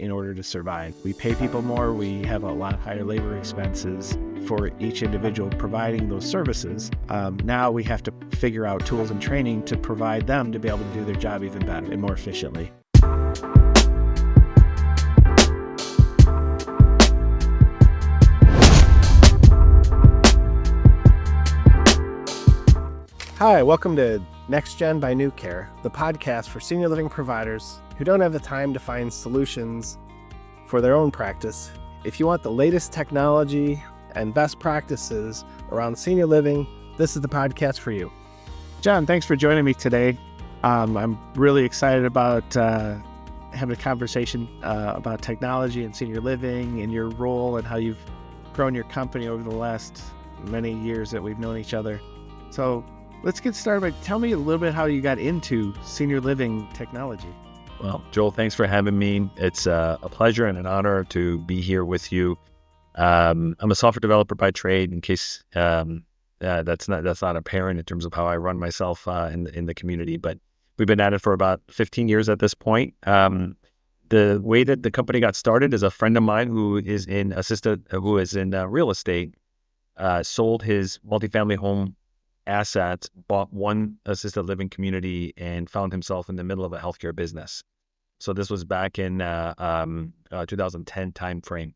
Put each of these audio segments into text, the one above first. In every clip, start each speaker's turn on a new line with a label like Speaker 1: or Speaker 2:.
Speaker 1: in order to survive. We pay people more. We have a lot higher labor expenses for each individual providing those services. Now we have to figure out tools and training to provide them to be able to do their job even better and more efficiently. Hi, welcome to NextGen by NuCare, the podcast for senior living providers who don't have the time to find solutions for their own practice. If you want the latest technology and best practices around senior living, this is the podcast for you. John, thanks for joining me today. I'm really excited about having a conversation about technology and senior living and your role and how you've grown your company over the last many years that we've known each other. So let's get started by tell me a little bit how you got into senior living technology.
Speaker 2: Well, Joel, thanks for having me. It's a pleasure and an honor to be here with you. I'm a software developer by trade, in case that's not apparent in terms of how I run myself in the community. But we've been at it for about 15 years at this point. The way that the company got started is a friend of mine who is in real estate, sold his multifamily home assets, bought one assisted living community, and found himself in the middle of a healthcare business. So this was back in 2010 timeframe.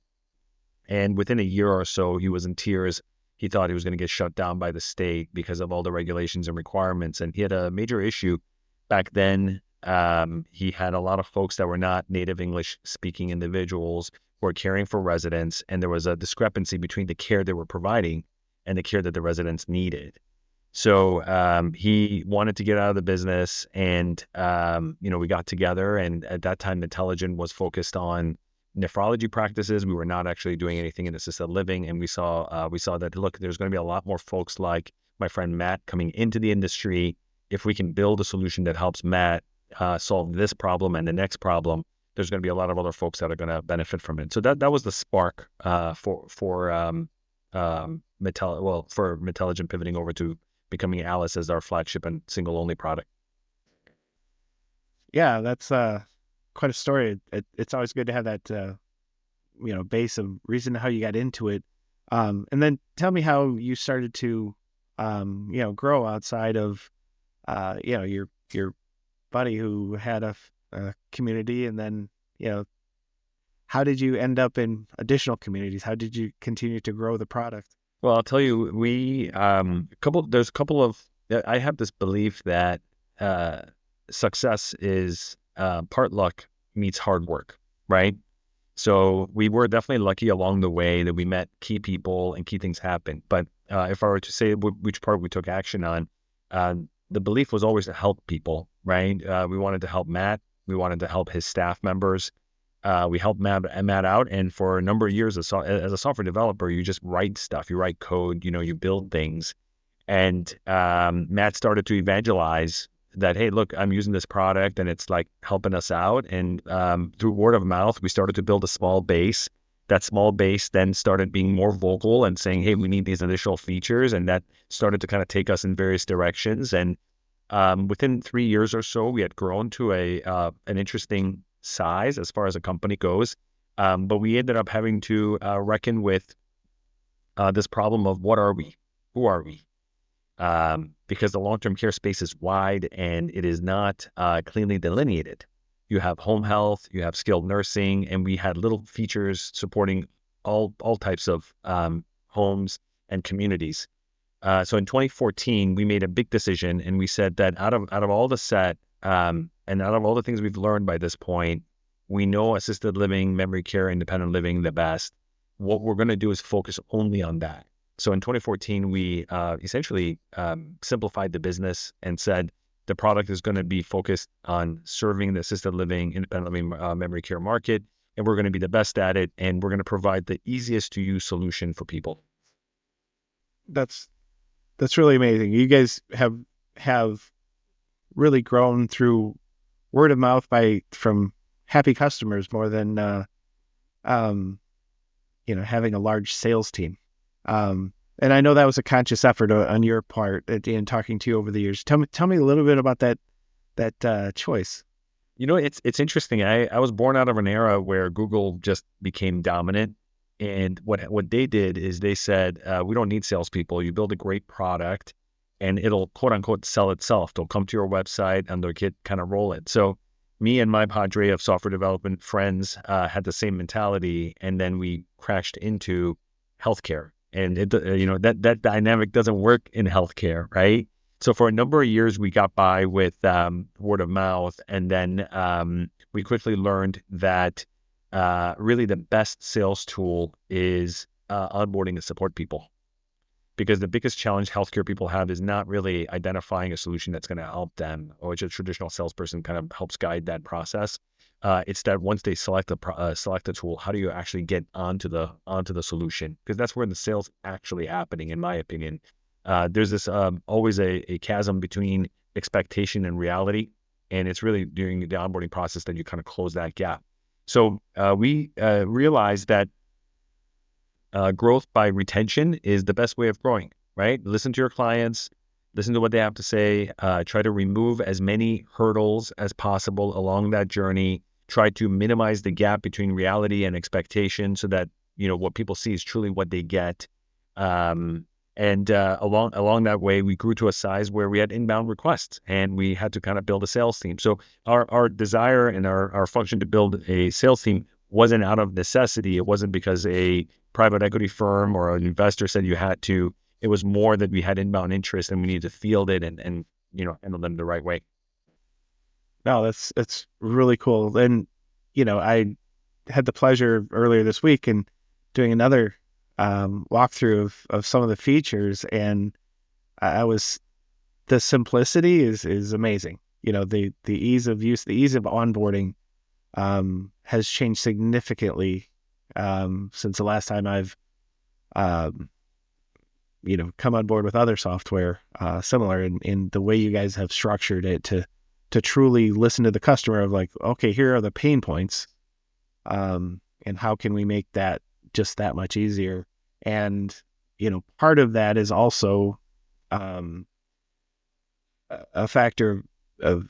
Speaker 2: And within a year or so, he was in tears. He thought he was going to get shut down by the state because of all the regulations and requirements. And he had a major issue back then. He had a lot of folks that were not native English speaking individuals who were caring for residents. And there was a discrepancy between the care they were providing and the care that the residents needed. So he wanted to get out of the business, and we got together. And at that time, Medtelligent was focused on nephrology practices. We were not actually doing anything in assisted living, and we saw that, look, there's going to be a lot more folks like my friend Matt coming into the industry. If we can build a solution that helps Matt solve this problem and the next problem, there's going to be a lot of other folks that are going to benefit from it. So that was the spark for Medtelligent pivoting over to becoming Alice as our flagship and single only product.
Speaker 1: Yeah, that's quite a story. It's always good to have that base of reason how you got into it. And then tell me how you started to grow outside of your buddy who had a community, and then how did you end up in additional communities? How did you continue to grow the product?
Speaker 2: Well, I'll tell you, I have this belief that success is part luck meets hard work, right? So we were definitely lucky along the way that we met key people and key things happened. But if I were to say which part we took action on, the belief was always to help people, right? We wanted to help Matt. We wanted to help his staff members. We helped Matt out, and for a number of years as a software developer, you just write stuff, you write code, you build things. And Matt started to evangelize that, hey, look, I'm using this product and it's like helping us out. And through word of mouth, we started to build a small base. That small base then started being more vocal and saying, hey, we need these additional features. And that started to kind of take us in various directions. And within 3 years or so, we had grown to an interesting size as far as a company goes, but we ended up having to reckon with this problem of what are we, who are we, because the long-term care space is wide and it is not cleanly delineated. You have home health, you have skilled nursing, and we had little features supporting all types of homes and communities. So in 2014, we made a big decision, and we said that out of all the set, and out of all the things we've learned by this point, we know assisted living, memory care, independent living the best. What we're going to do is focus only on that. So in 2014, we essentially simplified the business and said the product is going to be focused on serving the assisted living, independent living, memory care market, and we're going to be the best at it, and we're going to provide the easiest to use solution for people.
Speaker 1: That's really amazing. You guys have really grown through word of mouth from happy customers more than having a large sales team. And I know that was a conscious effort on your part in talking to you over the years. Tell me a little bit about that choice.
Speaker 2: It's interesting. I was born out of an era where Google just became dominant. And what they did is they said, we don't need salespeople. You build a great product and it'll quote unquote sell itself. They'll come to your website and they'll get kind of roll it. So me and my cadre of software development friends had the same mentality. And then we crashed into healthcare. And that dynamic doesn't work in healthcare, right? So for a number of years, we got by with word of mouth, and then we quickly learned that really the best sales tool is onboarding and support people. Because the biggest challenge healthcare people have is not really identifying a solution that's going to help them, or which a traditional salesperson kind of helps guide that process. It's that once they select a tool, how do you actually get onto the solution? Because that's where the sales actually happening, in my opinion. There's this always a chasm between expectation and reality, and it's really during the onboarding process that you kind of close that gap. So we realized that growth by retention is the best way of growing, right? Listen to your clients, listen to what they have to say, try to remove as many hurdles as possible along that journey, try to minimize the gap between reality and expectation so that, what people see is truly what they get. And along that way, we grew to a size where we had inbound requests and we had to kind of build a sales team. So our desire and our function to build a sales team wasn't out of necessity. It wasn't because a private equity firm or an investor said you had to. It was more that we had inbound interest and we needed to field it and handle them the right way.
Speaker 1: No, that's really cool. And, I had the pleasure earlier this week in doing another walkthrough of some of the features, and the simplicity is amazing. The ease of use, the ease of onboarding has changed significantly since the last time I've come on board with other software similar in the way you guys have structured it to truly listen to the customer of like, okay, here are the pain points, and how can we make that just that much easier? And part of that is also a factor of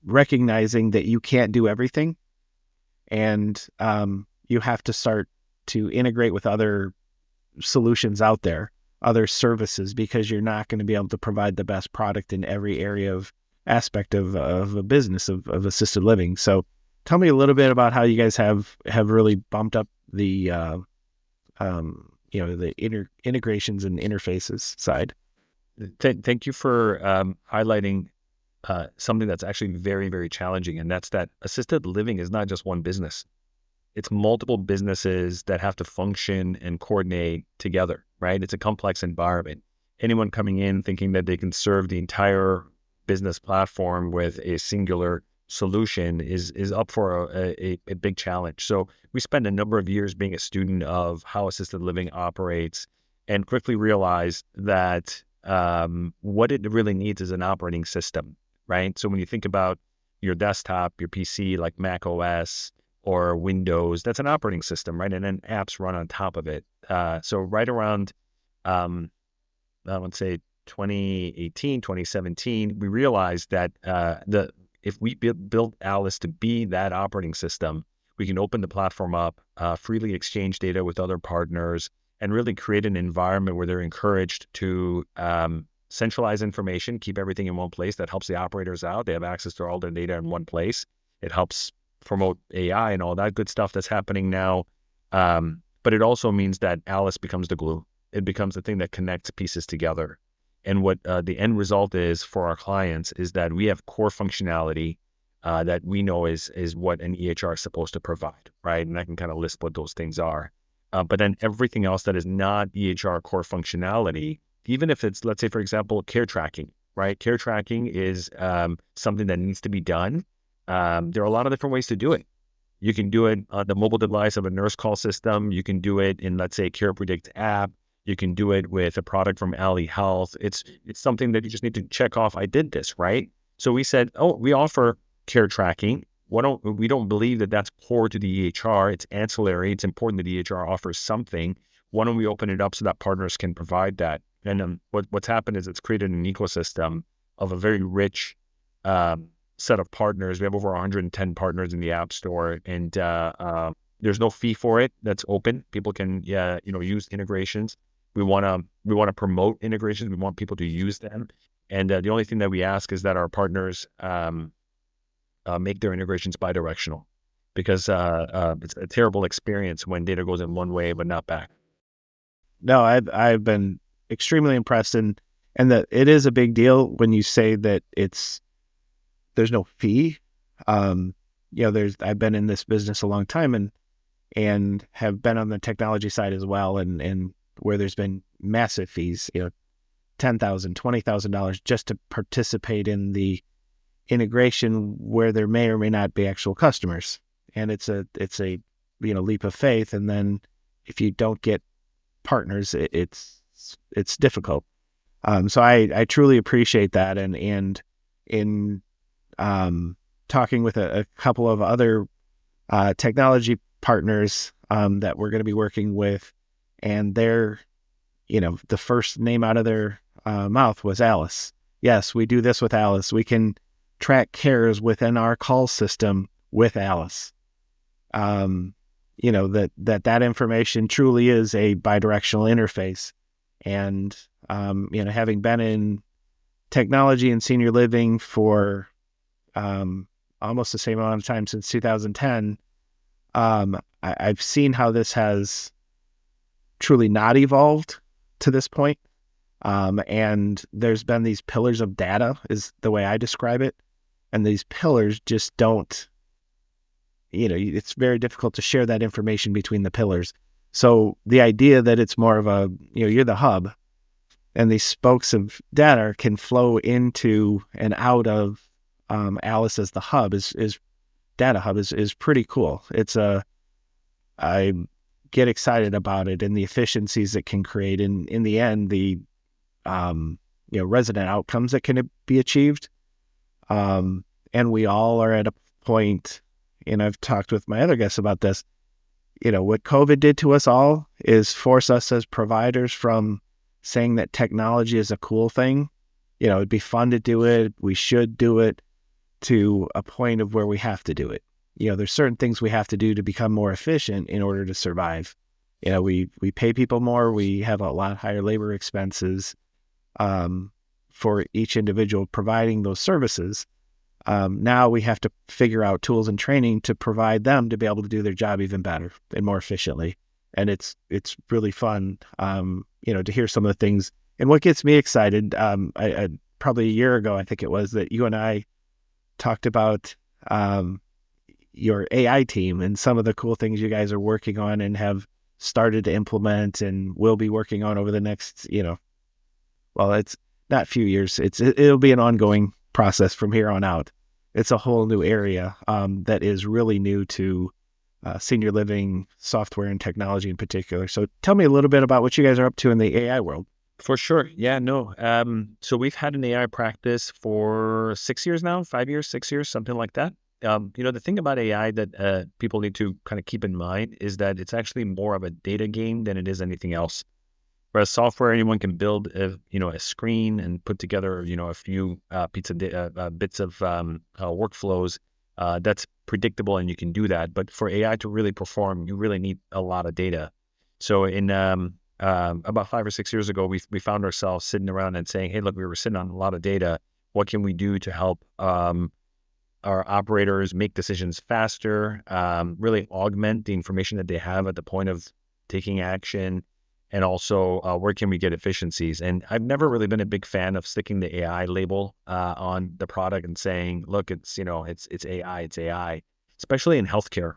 Speaker 1: recognizing that you can't do everything, and you have to start to integrate with other solutions out there, other services, because you're not going to be able to provide the best product in every area of aspect of a business of assisted living. So tell me a little bit about how you guys have really bumped up the the integrations and interfaces side.
Speaker 2: Thank you for highlighting something that's actually very, very challenging. And that's that assisted living is not just one business. It's multiple businesses that have to function and coordinate together, right? It's a complex environment. Anyone coming in thinking that they can serve the entire business platform with a singular solution is up for a big challenge. So we spent a number of years being a student of how assisted living operates and quickly realized that what it really needs is an operating system, right? So when you think about your desktop, your PC, like Mac OS or Windows, that's an operating system, right? And then apps run on top of it. So right around, I would say 2018, 2017, we realized that if we built Alice to be that operating system, we can open the platform up, freely exchange data with other partners, and really create an environment where they're encouraged to centralize information, keep everything in one place. That helps the operators out. They have access to all their data in one place. It helps promote AI and all that good stuff that's happening now. But it also means that Alice becomes the glue. It becomes the thing that connects pieces together. And what the end result is for our clients is that we have core functionality that we know is what an EHR is supposed to provide, right? And I can kind of list what those things are. But then everything else that is not EHR core functionality, even if it's, let's say, for example, care tracking, right? Care tracking is something that needs to be done. There are a lot of different ways to do it. You can do it on the mobile device of a nurse call system. You can do it in, let's say, Care Predict app. You can do it with a product from Alley Health. It's something that you just need to check off. I did this, right? So we said, oh, we offer care tracking. We don't believe that that's core to the EHR. It's ancillary. It's important that the EHR offers something. Why don't we open it up so that partners can provide that? And what's happened is it's created an ecosystem of a very rich set of partners. We have over 110 partners in the App Store, and there's no fee for it. That's open. People can, use integrations. We want to promote integrations. We want people to use them. And the only thing that we ask is that our partners make their integrations bidirectional, because it's a terrible experience when data goes in one way but not back.
Speaker 1: No, I've been extremely impressed, and that it is a big deal when you say that there's no fee. I've been in this business a long time, and have been on the technology side as well, and where there's been massive fees, $10,000, $20,000 just to participate in the integration where there may or may not be actual customers, and it's a leap of faith. And then if you don't get partners, it's difficult. So I truly appreciate that, and in talking with a couple of other technology partners that we're going to be working with, and their, the first name out of their mouth was Alice. Yes, we do this with Alice. We can track cares within our call system with Alice. That information truly is a bidirectional interface. And, having been in technology and senior living for almost the same amount of time, since 2010, I've seen how this has truly not evolved to this point. And there's been these pillars of data, is the way I describe it. And these pillars just don't, it's very difficult to share that information between the pillars. So the idea that it's more of a, you're the hub, and these spokes of data can flow into and out of Alice as the hub is data hub is pretty cool. I get excited about it and the efficiencies it can create. And in the end, the, resident outcomes that can be achieved. And we all are at a point, and I've talked with my other guests about this, what COVID did to us all is force us as providers from saying that technology is a cool thing. It'd be fun to do it, we should do it, to a point of where we have to do it. There's certain things we have to do to become more efficient in order to survive. We pay people more, we have a lot higher labor expenses for each individual providing those services. Now we have to figure out tools and training to provide them to be able to do their job even better and more efficiently. And it's really fun, to hear some of the things. And what gets me excited, I probably a year ago, I think it was, that you and I talked about your AI team and some of the cool things you guys are working on and have started to implement and will be working on over the next, well, it's not few years. It'll be an ongoing process from here on out. It's a whole new area that is really new to senior living software and technology in particular. So tell me a little bit about what you guys are up to in the AI world.
Speaker 2: For sure. Yeah, no. So we've had an AI practice for 6 years now, 5 years, 6 years, something like that. The thing about AI that people need to kind of keep in mind is that it's actually more of a data game than it is anything else. Whereas software, anyone can build a screen and put together, a few bits of workflows that's predictable, and you can do that. But for AI to really perform, you really need a lot of data. So in about 5 or 6 years ago, we found ourselves sitting around and saying, hey, look, we were sitting on a lot of data. What can we do to help our operators make decisions faster, really augment the information that they have at the point of taking action, and also where can we get efficiencies? And I've never really been a big fan of sticking the AI label on the product and saying, look, it's AI, especially in healthcare,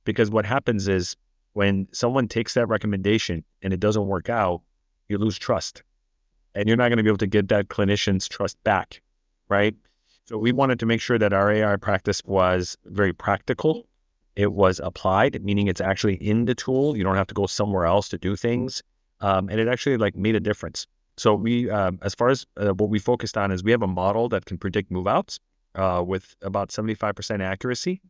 Speaker 2: because what happens is when someone takes that recommendation and it doesn't work out, you lose trust, and you're not going to be able to get that clinician's trust back, right? So we wanted to make sure that our AI practice was very practical. It was applied, meaning it's actually in the tool. You don't have to go somewhere else to do things. And it actually made a difference. So we, as far as what we focused on, is we have a model that can predict move-outs with about 75% accuracy.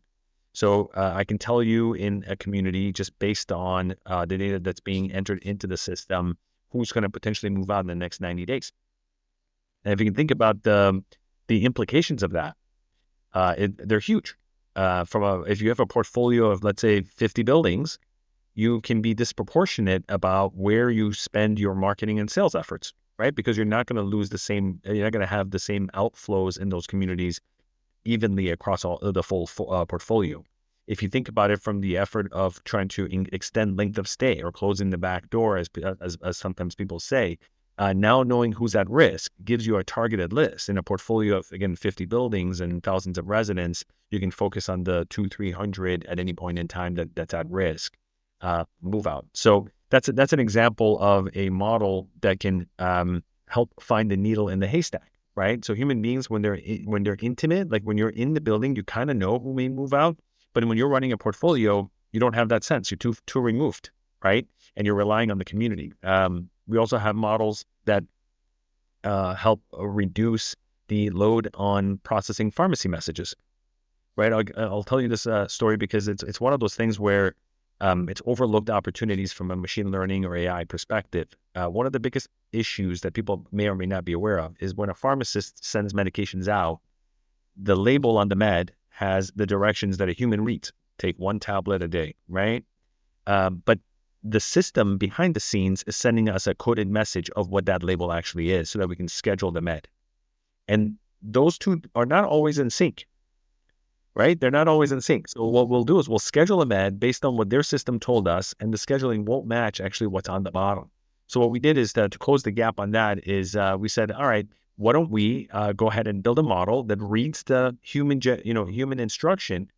Speaker 2: So I can tell you in a community, just based on the data that's being entered into the system, who's going to potentially move out in the next 90 days. And if you can think about the implications of that, they're huge. If you have a portfolio of, let's say, 50 buildings, you can be disproportionate about where you spend your marketing and sales efforts, right? Because you're not going to you're not going to have the same outflows in those communities evenly across all the full portfolio. If you think about it from the effort of trying to extend length of stay or closing the back door, as sometimes people say, now knowing who's at risk gives you a targeted list. In a portfolio of, again, 50 buildings and thousands of residents, you can focus on the 200-300 at any point in time that's at risk, move out. So that's an example of a model that can help find the needle in the haystack. Right. So human beings, when they're intimate, like when you're in the building, you kind of know who may move out. But when you're running a portfolio, you don't have that sense. You're too removed. Right. And you're relying on the community. We also have models that help reduce the load on processing pharmacy messages. Right. I'll tell you this story because it's one of those things where it's overlooked opportunities from a machine learning or AI perspective. One of the biggest issues that people may or may not be aware of is when a pharmacist sends medications out, the label on the med has the directions that a human reads. Take 1 tablet a day, right? But the system behind the scenes is sending us a coded message of what that label actually is so that we can schedule the med. And those two are not always in sync. Right? They're not always in sync. So what we'll do is we'll schedule a med based on what their system told us, and the scheduling won't match actually what's on the bottom. So what we did is to close the gap on that is we said, all right, why don't we go ahead and build a model that reads the human instruction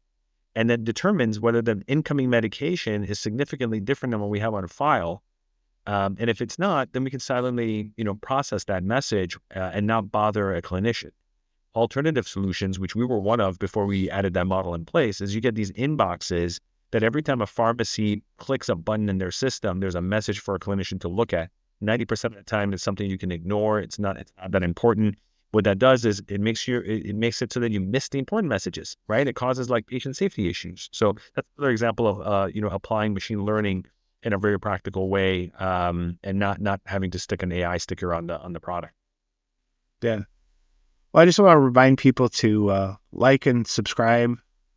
Speaker 2: and then determines whether the incoming medication is significantly different than what we have on file. And if it's not, then we can silently, process that message and not bother a clinician. Alternative solutions, which we were one of before we added that model in place, is you get these inboxes that every time a pharmacy clicks a button in their system, there's a message for a clinician to look at. 90% of the time, it's something you can ignore. It's not that important. What that does is it makes it so that you miss the important messages, right? It causes like patient safety issues. So that's another example of applying machine learning in a very practical way, and not having to stick an AI sticker on the product.
Speaker 1: Yeah. Well, I just want to remind people to like and subscribe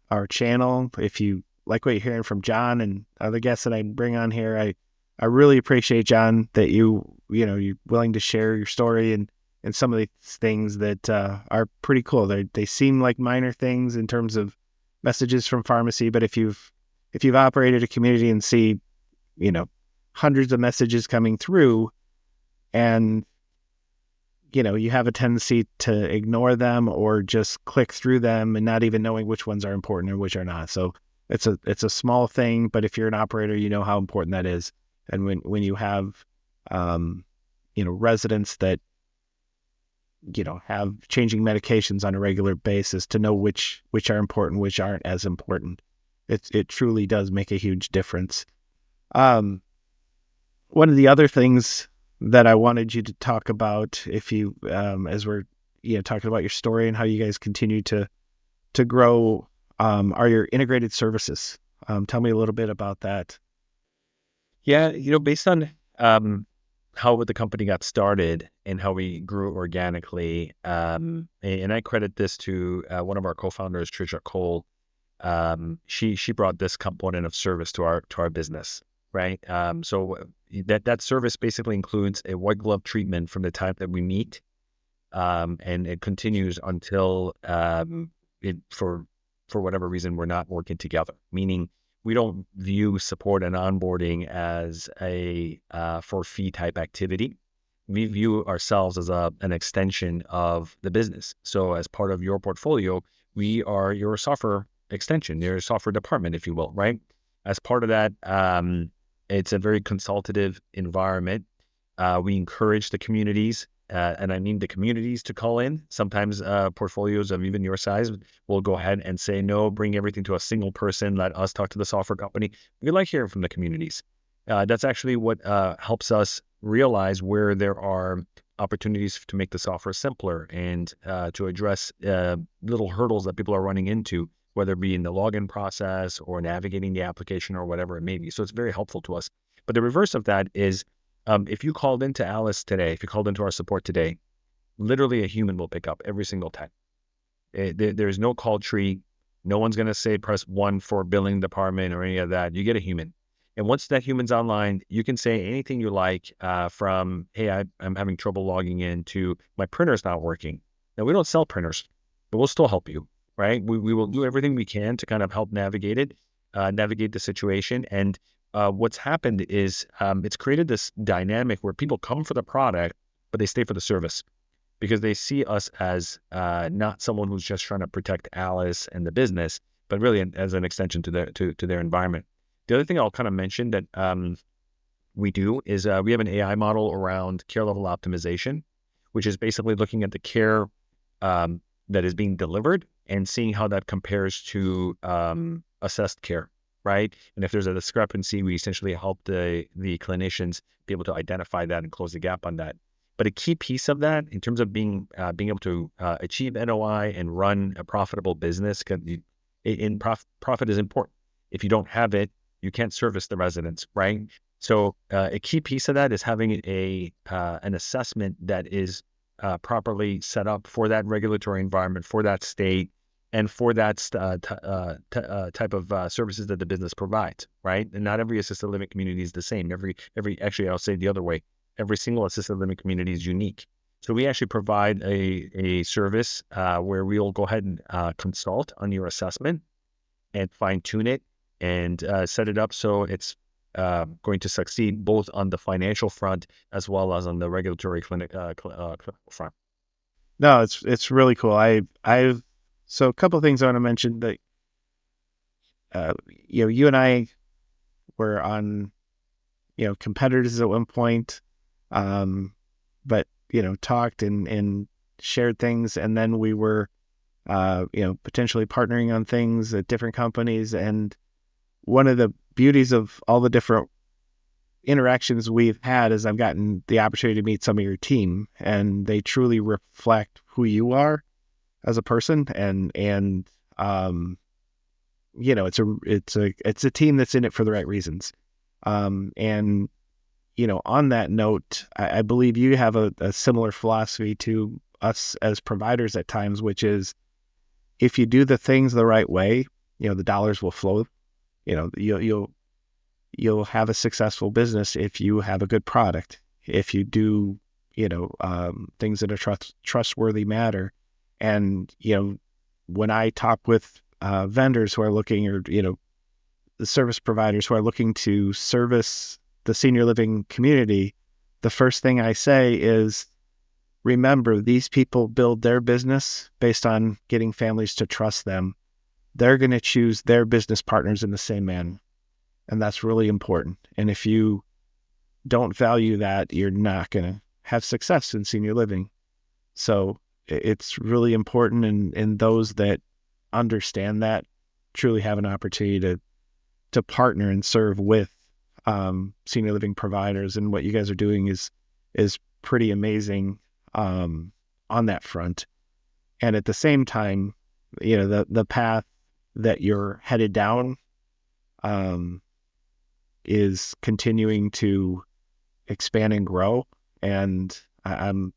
Speaker 1: our channel. If you like what you're hearing from John and other guests that I bring on here, I really appreciate, John, that you're willing to share your story and some of these things that are pretty cool. They seem like minor things in terms of messages from pharmacy, but if you've operated a community and see, hundreds of messages coming through, and you have a tendency to ignore them or just click through them and not even knowing which ones are important and which are not. So it's a small thing, but if you're an operator, you know how important that is. And when you have, residents that, have changing medications on a regular basis, to know which are important, which aren't as important, it truly does make a huge difference. One of the other things that I wanted you to talk about, if you, as we're, talking about your story and how you guys continue to grow, are your integrated services. Tell me a little bit about that.
Speaker 2: Yeah, based on how the company got started and how we grew organically, and I credit this to one of our co-founders, Trisha Cole. She brought this component of service to our business, right? So that service basically includes a white glove treatment from the time that we meet, and it continues until for whatever reason we're not working together. Meaning, we don't view support and onboarding as a for fee type activity. We view ourselves as an extension of the business. So as part of your portfolio, we are your software extension, your software department, if you will, right? As part of that, it's a very consultative environment. We encourage the communities, and I mean the communities, to call in. Sometimes portfolios of even your size will go ahead and say, no, bring everything to a single person, let us talk to the software company. We like hearing from the communities. That's actually what helps us realize where there are opportunities to make the software simpler and to address little hurdles that people are running into, whether it be in the login process or navigating the application or whatever it may be. So it's very helpful to us. But the reverse of that is, if you called into Alice today, if you called into our support today, literally a human will pick up every single time. There's no call tree. No one's going to say press 1 for billing department or any of that. You get a human. And once that human's online, you can say anything you like, from, hey, I'm having trouble logging in, to my printer's not working. Now, we don't sell printers, but we'll still help you, right? We will do everything we can to kind of help navigate the situation. And what's happened is it's created this dynamic where people come for the product, but they stay for the service, because they see us as not someone who's just trying to protect Alice and the business, but really as an extension to their environment. The other thing I'll kind of mention that we do is we have an AI model around care level optimization, which is basically looking at the care that is being delivered and seeing how that compares to assessed care, right? And if there's a discrepancy, we essentially help the clinicians be able to identify that and close the gap on that. But a key piece of that, in terms of being able to achieve NOI and run a profitable business, profit is important. If you don't have it, you can't service the residents, right? So a key piece of that is having an assessment that is properly set up for that regulatory environment, for that state, and for that type of services that the business provides, right? And not every assisted living community is the same. Actually, I'll say the other way. Every single assisted living community is unique. So we actually provide a service where we'll go ahead and consult on your assessment and fine tune it and set it up so it's going to succeed both on the financial front as well as on the regulatory clinical front.
Speaker 1: No, it's really cool. So a couple of things I want to mention that you and I were on competitors at one point, but talked and shared things, and then we were potentially partnering on things at different companies. And one of the beauties of all the different interactions we've had is I've gotten the opportunity to meet some of your team, and they truly reflect who you are as a person. And it's a team that's in it for the right reasons. And on that note, I believe you have a similar philosophy to us as providers at times, which is if you do the things the right way, the dollars will flow. You'll have a successful business if you have a good product, if you do, things that are trustworthy matter. And, when I talk with vendors who are looking, or, the service providers who are looking to service the senior living community, the first thing I say is, remember, these people build their business based on getting families to trust them. They're going to choose their business partners in the same manner. And that's really important. And if you don't value that, you're not going to have success in senior living. So it's really important. And those that understand that truly have an opportunity to partner and serve with senior living providers. And what you guys are doing is pretty amazing on that front. And at the same time, the path that you're headed down is continuing to expand and grow. And I'm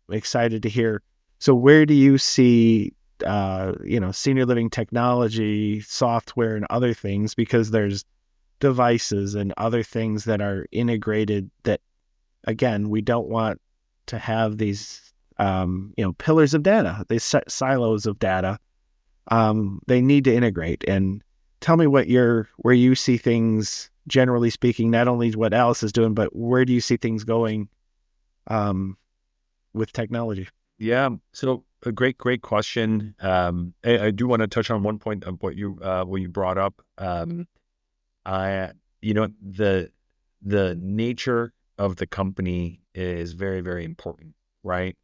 Speaker 1: excited to hear. So where do you see, senior living technology, software, and other things? Because there's devices and other things that are integrated that, again, we don't want to have these, pillars of data, these silos of data. They need to integrate. And tell me where you see things, generally speaking, not only what Alice is doing, but where do you see things going with technology?
Speaker 2: Yeah. So a great question. I do want to touch on one point of what you brought up. The nature of the company is very, very important, right?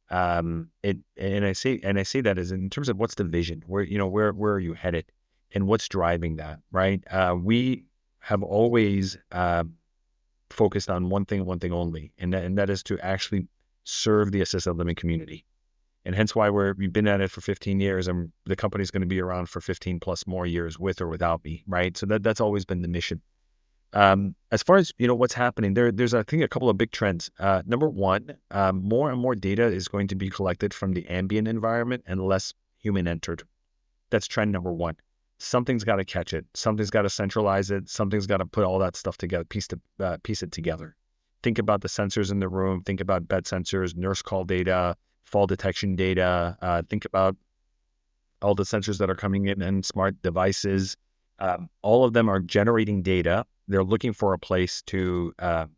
Speaker 2: And I say that as in terms of what's the vision, where are you headed, and what's driving that, right? We have always focused on one thing only, and that is to actually serve the assisted living community. And hence why we've been at it for 15 years, and the company's going to be around for 15 plus more years with or without me, right? So that's always been the mission. As far as, what's happening, there's, I think, a couple of big trends. Number one, more and more data is going to be collected from the ambient environment and less human entered. That's trend number one. Something's got to catch it. Something's got to centralize it. Something's got to put all that stuff together, piece it together. Think about the sensors in the room. Think about bed sensors, nurse call data, fall detection data. Think about all the sensors that are coming in and smart devices. All of them are generating data. They're looking for a place to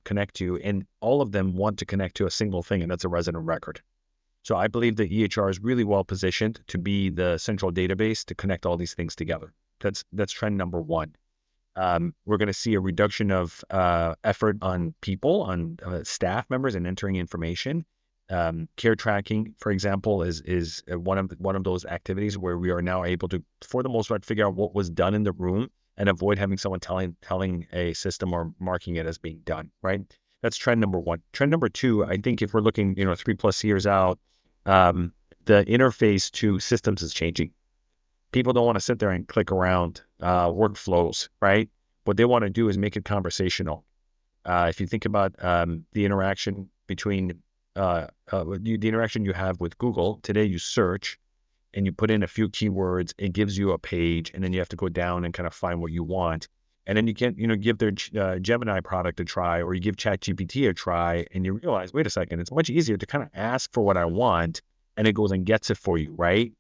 Speaker 2: connect to, and all of them want to connect to a single thing, and that's a resident record. So I believe that EHR is really well positioned to be the central database to connect all these things together. That's trend number one. We're going to see a reduction of effort on people, on staff members, and entering information. Care tracking, for example, is one of those activities where we are now able to, for the most part, figure out what was done in the room and avoid having someone telling a system or marking it as being done. Right. That's trend number one. Trend number two, I think if we're looking, 3+ years out, the interface to systems is changing. People don't want to sit there and click around workflows, right? What they want to do is make it conversational. If you think about the interaction between the interaction you have with Google today, you search and you put in a few keywords, it gives you a page, and then you have to go down and kind of find what you want. And then you can, give their Gemini product a try, or you give ChatGPT a try, and you realize, wait a second, it's much easier to kind of ask for what I want, and it goes and gets it for you, right?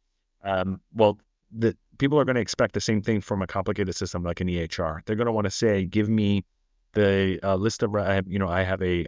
Speaker 2: Well, the people are going to expect the same thing from a complicated system like an EHR. They're going to want to say, give me the list of, I have a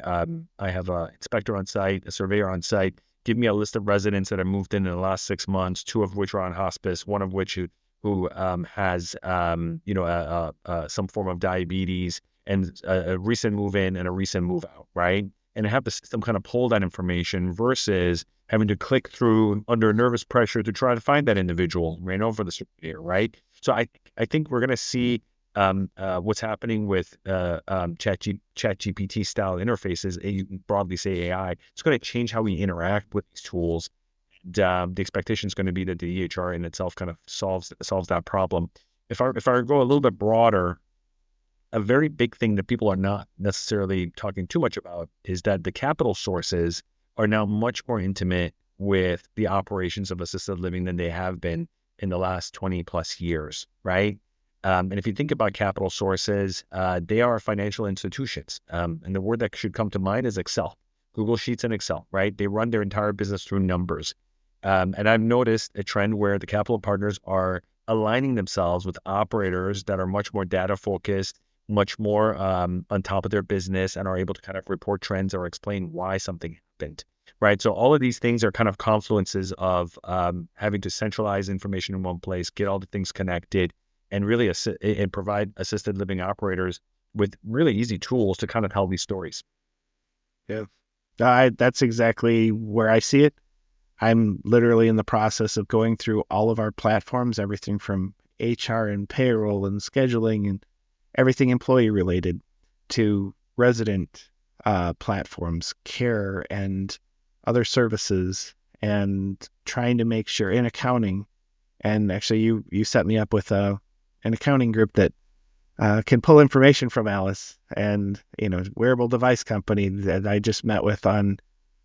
Speaker 2: inspector on site, a surveyor on site. Give me a list of residents that have moved in the last 6 months, 2 of which are on hospice, 1 of which who has some form of diabetes, and a recent move in and a recent move out, right? And have the system kind of pull that information versus having to click through under nervous pressure to try to find that individual, over the surveyor, right? So I think we're going to see what's happening with ChatGPT style interfaces, you can broadly say AI. It's going to change how we interact with these tools. And, the expectation is going to be that the EHR in itself kind of solves that problem. If I go a little bit broader, a very big thing that people are not necessarily talking too much about is that the capital sources are now much more intimate with the operations of assisted living than they have been in the last 20+ years, right? And if you think about capital sources, they are financial institutions. And the word that should come to mind is Excel, Google Sheets and Excel, right? They run their entire business through numbers. And I've noticed a trend where the capital partners are aligning themselves with operators that are much more data focused, much more on top of their business, and are able to kind of report trends or explain why something happened, right? So all of these things are kind of confluences of having to centralize information in one place, get all the things connected, and really and provide assisted living operators with really easy tools to kind of tell these stories.
Speaker 1: Yeah, that's exactly where I see it. I'm literally in the process of going through all of our platforms, everything from HR and payroll and scheduling and everything employee related to resident platforms, care and other services, and trying to make sure in accounting. And actually you set me up with an accounting group that can pull information from Alice, and, wearable device company that I just met with on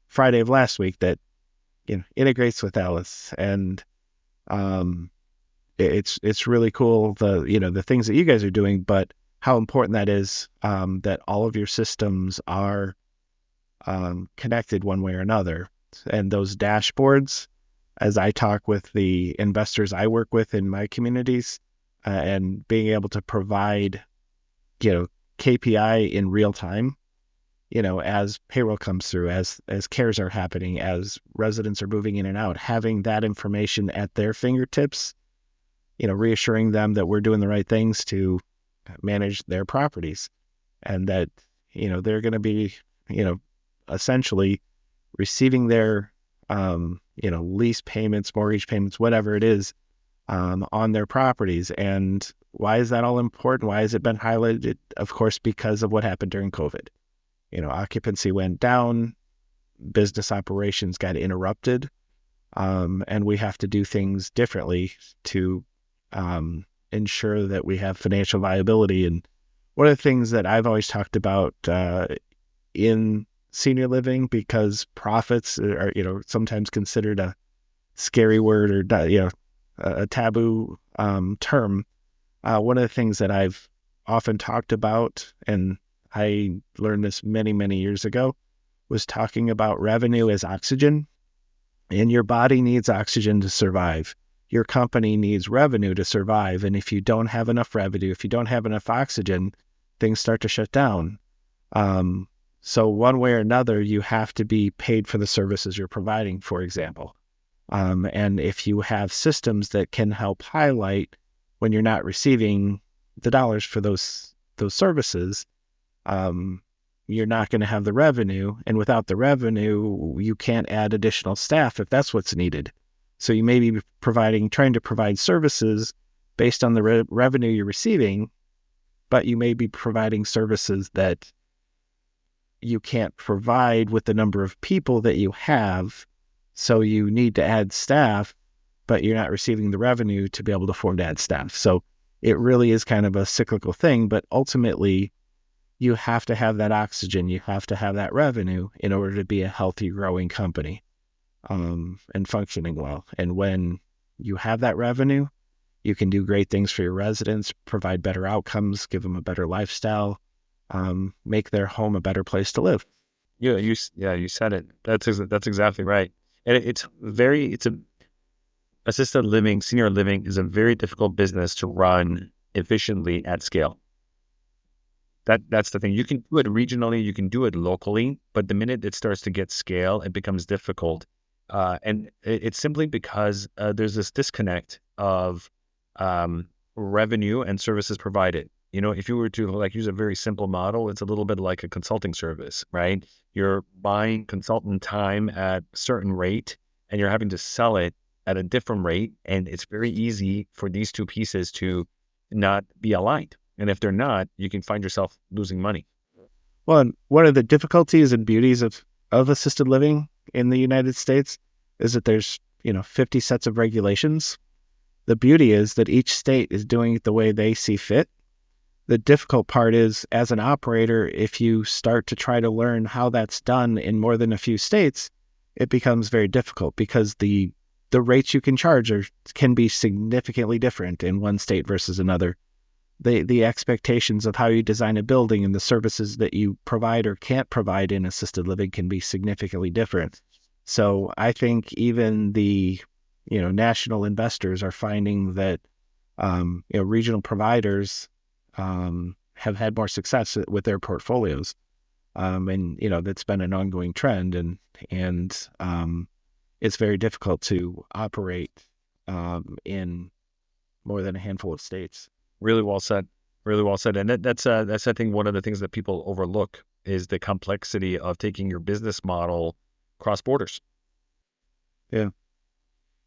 Speaker 1: Friday of last week that, integrates with Alice. And it's really cool, the things that you guys are doing, but how important that is, that all of your systems are connected one way or another. And those dashboards, as I talk with the investors I work with in my communities, and being able to provide, KPI in real time, as payroll comes through, as cares are happening, as residents are moving in and out, having that information at their fingertips, reassuring them that we're doing the right things to manage their properties, and that, they're going to be, essentially receiving their, lease payments, mortgage payments, whatever it is, on their properties. And why is that all important? Why has it been highlighted? Of course, because of what happened during COVID. Occupancy went down, business operations got interrupted, and we have to do things differently to ensure that we have financial viability. And one of the things that I've always talked about in senior living, because profits are, sometimes considered a scary word or a taboo term. One of the things that I've often talked about, and I learned this many, many years ago, was talking about revenue as oxygen. And your body needs oxygen to survive. Your company needs revenue to survive. And if you don't have enough revenue, if you don't have enough oxygen, things start to shut down. So one way or another, you have to be paid for the services you're providing, for example. And if you have systems that can help highlight when you're not receiving the dollars for those services, you're not going to have the revenue. And without the revenue, you can't add additional staff if that's what's needed. So you may be trying to provide services based on the revenue you're receiving, but you may be providing services that you can't provide with the number of people that you have. So you need to add staff, but you're not receiving the revenue to be able to afford to add staff. So it really is kind of a cyclical thing, but ultimately you have to have that oxygen. You have to have that revenue in order to be a healthy, growing company, and functioning well. And when you have that revenue, you can do great things for your residents, provide better outcomes, give them a better lifestyle, make their home a better place to live.
Speaker 2: Yeah, you said it. That's exactly right. And assisted living, senior living is a very difficult business to run efficiently at scale. That's the thing. You can do it regionally, you can do it locally, but the minute it starts to get scale, it becomes difficult. And it's simply because there's this disconnect of revenue and services provided. If you were to use a very simple model, it's a little bit like a consulting service, right? You're buying consultant time at a certain rate and you're having to sell it at a different rate. And it's very easy for these two pieces to not be aligned. And if they're not, you can find yourself losing money.
Speaker 1: Well, and one of the difficulties and beauties of assisted living in the United States is that there's, 50 sets of regulations. The beauty is that each state is doing it the way they see fit. The difficult part is, as an operator, if you start to try to learn how that's done in more than a few states, it becomes very difficult because the rates you can charge can be significantly different in one state versus another. The expectations of how you design a building and the services that you provide or can't provide in assisted living can be significantly different. So I think even the national investors are finding that regional providers have had more success with their portfolios, and that's been an ongoing trend, and it's very difficult to operate in more than a handful of states.
Speaker 2: Really well said. Really well said. And that's I think one of the things that people overlook is the complexity of taking your business model cross borders.
Speaker 1: Yeah.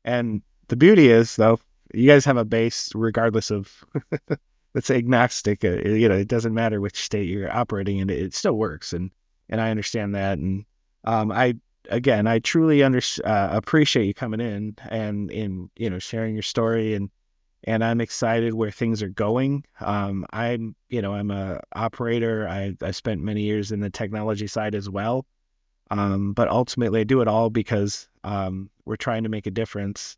Speaker 1: And the beauty is, though, you guys have a base regardless of, it's agnostic. It doesn't matter which state you're operating in. It still works. And I understand that. And I truly appreciate you coming in and sharing your story, and I'm excited where things are going. I'm a operator. I spent many years in the technology side as well. But ultimately I do it all because we're trying to make a difference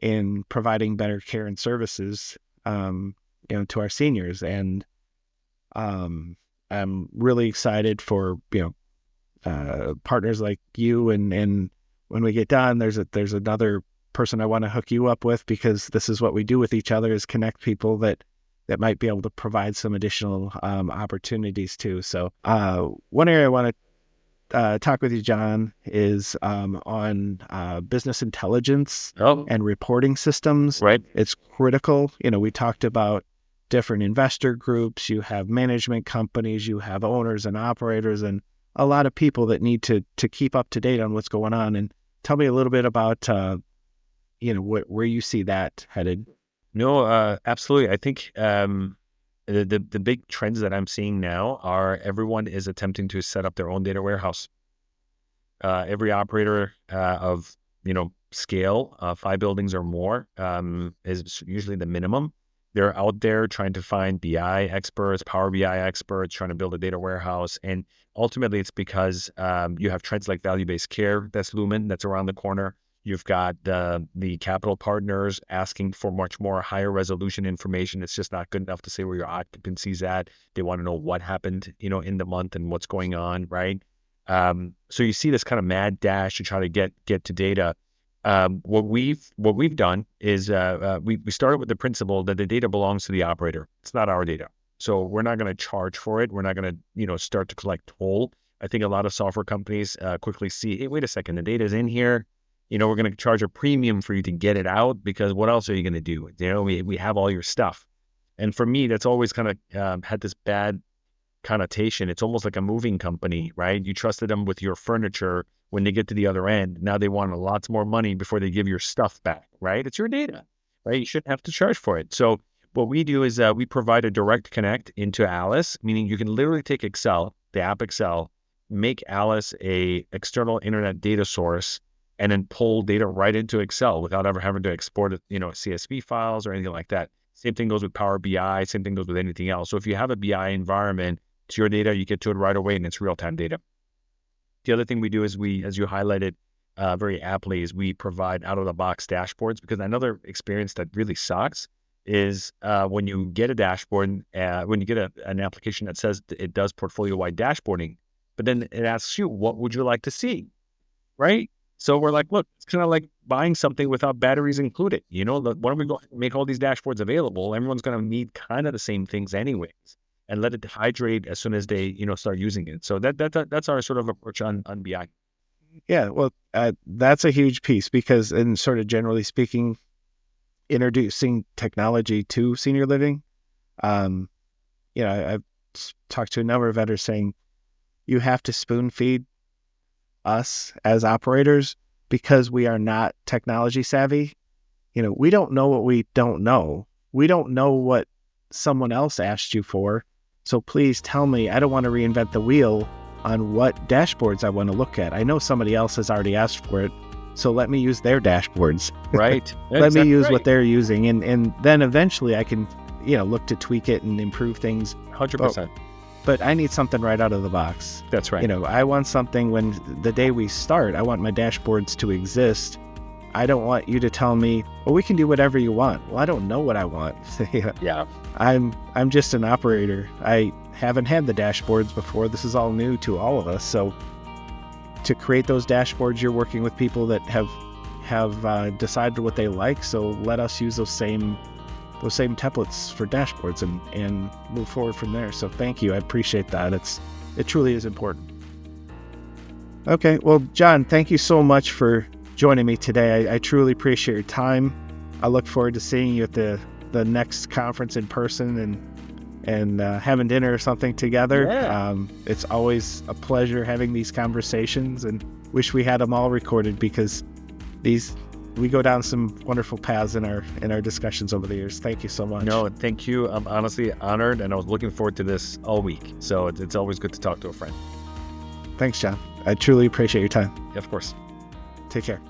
Speaker 1: in providing better care and services, to our seniors. And I'm really excited for, partners like you. And when we get done, there's another person I want to hook you up with, because this is what we do with each other, is connect people that might be able to provide some additional opportunities too. So one area I want to talk with you, John, is on business intelligence and reporting systems.
Speaker 2: Right.
Speaker 1: It's critical. We talked about different investor groups. You have management companies, you have owners and operators, and a lot of people that need to keep up to date on what's going on. And tell me a little bit about where you see that headed.
Speaker 2: No, absolutely. I think the big trends that I'm seeing now are everyone is attempting to set up their own data warehouse. Every operator of scale, 5 buildings or more, is usually the minimum. They're out there trying to find BI experts, Power BI experts, trying to build a data warehouse. And ultimately it's because you have trends like value-based care that's looming, that's around the corner. You've got the capital partners asking for much more higher resolution information. It's just not good enough to say where your occupancy's at. They want to know what happened, in the month and what's going on, right? So you see this kind of mad dash to try to get to data. What we've done is we started with the principle that the data belongs to the operator. It's not our data. So we're not going to charge for it. We're not going to, start to collect toll. I think a lot of software companies quickly see, hey, wait a second, the data is in here. We're going to charge a premium for you to get it out because what else are you going to do? We have all your stuff. And for me, that's always kind of had this bad connotation. It's almost like a moving company, right? You trusted them with your furniture. When they get to the other end, now they want lots more money before they give your stuff back, right? It's your data, right? You shouldn't have to charge for it. So what we do is we provide a direct connect into Alice, meaning you can literally take Excel, the app Excel, make Alice a external internet data source, and then pull data right into Excel without ever having to export it, CSV files or anything like that. Same thing goes with Power BI. Same thing goes with anything else. So if you have a BI environment, it's your data, you get to it right away, and it's real-time data. The other thing we do is as you highlighted very aptly, is we provide out-of-the-box dashboards, because another experience that really sucks is when you get a dashboard, when you get an application that says it does portfolio-wide dashboarding, but then it asks you, what would you like to see, right? So we're like, look, it's kind of like buying something without batteries included. Why don't we go make all these dashboards available? Everyone's going to need kind of the same things anyways, and let it hydrate as soon as they, start using it. So that's our sort of approach on BI.
Speaker 1: Yeah, well, that's a huge piece, because, and sort of generally speaking, introducing technology to senior living, I've talked to a number of vendors saying you have to spoon feed us as operators because we are not technology savvy. We don't know what we don't know. We don't know what someone else asked you for. So please tell me, I don't want to reinvent the wheel on what dashboards I want to look at. I know somebody else has already asked for it, so let me use their dashboards.
Speaker 2: Right.
Speaker 1: Let me use what they're using. And then eventually I can, look to tweak it and improve things.
Speaker 2: 100%.
Speaker 1: But I need something right out of the box.
Speaker 2: That's right.
Speaker 1: I want something when the day we start, I want my dashboards to exist. I don't want you to tell me, well, we can do whatever you want. Well, I don't know what I want.
Speaker 2: Yeah.
Speaker 1: I'm just an operator. I haven't had the dashboards before. This is all new to all of us. So to create those dashboards, you're working with people that have decided what they like. So let us use those same templates for dashboards and move forward from there. So thank you. I appreciate that. It truly is important. Okay. Well, John, thank you so much for joining me today. I truly appreciate your time. I look forward to seeing you at the next conference in person and having dinner or something together.
Speaker 2: Yeah.
Speaker 1: It's always a pleasure having these conversations, and wish we had them all recorded, because we go down some wonderful paths in our discussions over the years. Thank you so much.
Speaker 2: No, thank you. I'm honestly honored, and I was looking forward to this all week. So it's always good to talk to a friend.
Speaker 1: Thanks, John. I truly appreciate your time.
Speaker 2: Yeah, of course.
Speaker 1: Take care.